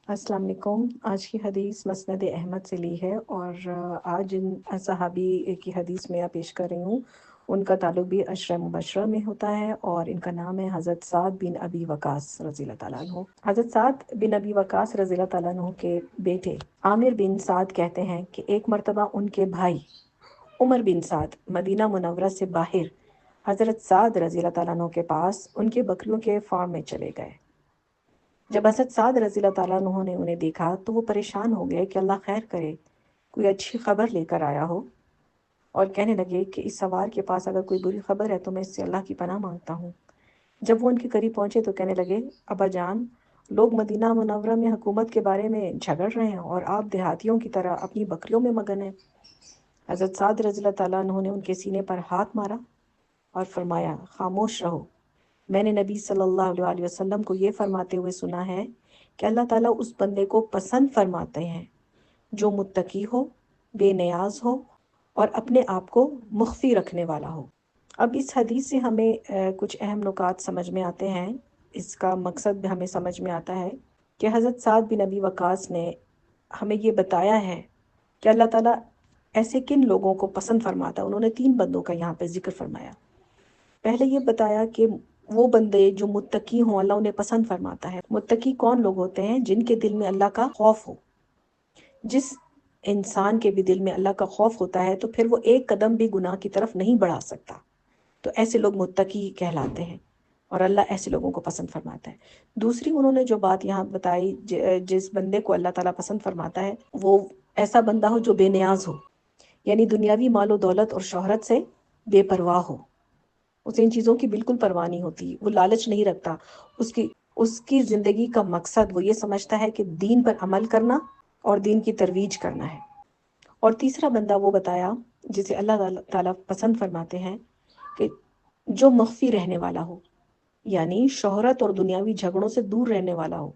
अस्सलाम वालेकुम। आज की हदीस मसनद अहमद से ली है और आज जिन सहाबी की हदीस में पेश कर रही हूँ उनका ताल्लुक भी अशरा मुबशरा में होता है और इनका नाम है हज़रत साद बिन अबी वकास रज़ियल्लाहु ताला अन्हु। हज़रत साद बिन अबी वकास रज़ियल्लाहु ताला अन्हु के बेटे आमिर बिन साद कहते हैं कि एक मरतबा उनके भाई उमर बिन साद मदीना मुनव्वरा से बाहर हज़रत साद रज़ियल्लाहु ताला अन्हु के पास उनके बकरियों के फार्म में चले गए। जब हज़रत साद रज़ियल्लाहु ताला अन्हु ने उन्हें देखा तो वो परेशान हो गए कि अल्लाह खैर करे, कोई अच्छी खबर लेकर आया हो, और कहने लगे कि इस सवार के पास अगर कोई बुरी खबर है तो मैं इससे अल्लाह की पनाह मांगता हूँ। जब वो उनके करीब पहुंचे तो कहने लगे, अब्बा जान, लोग मदीना मुनव्वरा में हुकूमत के बारे में झगड़ रहे हैं और आप देहातियों की तरह अपनी बकरियों में मगन हैं। हज़रत साद रज़ियल्लाहु ताला अन्हु ने उनके सीने पर हाथ मारा और फरमाया, खामोश रहो। मैंने नबी सल्लल्लाहु अलैहि वसल्लम को ये फरमाते हुए सुना है कि अल्लाह ताला उस बंदे को पसंद फरमाते हैं जो मुत्तकी हो, बेनियाज हो और अपने आप को मुख्फी रखने वाला हो। अब इस हदीस से हमें कुछ अहम नुकात समझ में आते हैं। इसका मकसद भी हमें समझ में आता है कि हज़रत साद बिन अबी वकास ने हमें ये बताया है कि अल्लाह ताला ऐसे किन लोगों को पसंद फरमाता है। उन्होंने 3 बंदों का यहाँ पे जिक्र फरमाया। पहले ये बताया कि वो बंदे जो मुत्तकी हों अल्लाह उन्हें पसंद फरमाता है। मुत्तकी कौन लोग होते हैं? जिनके दिल में अल्लाह का खौफ हो। जिस इंसान के भी दिल में अल्लाह का खौफ होता है तो फिर वो एक कदम भी गुनाह की तरफ नहीं बढ़ा सकता। तो ऐसे लोग मुत्तकी कहलाते हैं और अल्लाह ऐसे लोगों को पसंद फरमाता है। दूसरी उन्होंने जो बात यहाँ बताई, जिस बंदे को अल्लाह ताला पसंद फरमाता है वो ऐसा बंदा हो जो बेनियाज हो, यानी दुनियावी मालो दौलत और शोहरत से बेपरवाह हो। उसे इन चीज़ों की बिल्कुल परवाह नहीं होती, वो लालच नहीं रखता। उसकी उसकी ज़िंदगी का मकसद वो ये समझता है कि दीन पर अमल करना और दीन की तरवीज करना है। और तीसरा बंदा वो बताया जिसे अल्लाह ताला पसंद फरमाते हैं कि जो मख्फी रहने वाला हो, यानी शोहरत और दुनियावी झगड़ों से दूर रहने वाला हो,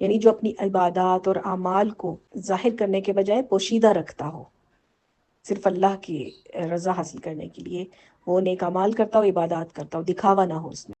यानी जो अपनी इबादत और अमाल को जाहिर करने के बजाय पोशीदा रखता हो, सिर्फ अल्लाह की रज़ा हासिल करने के लिए वो नेक अमाल करता हो, इबादत करता हो, दिखावा ना हो उसमें।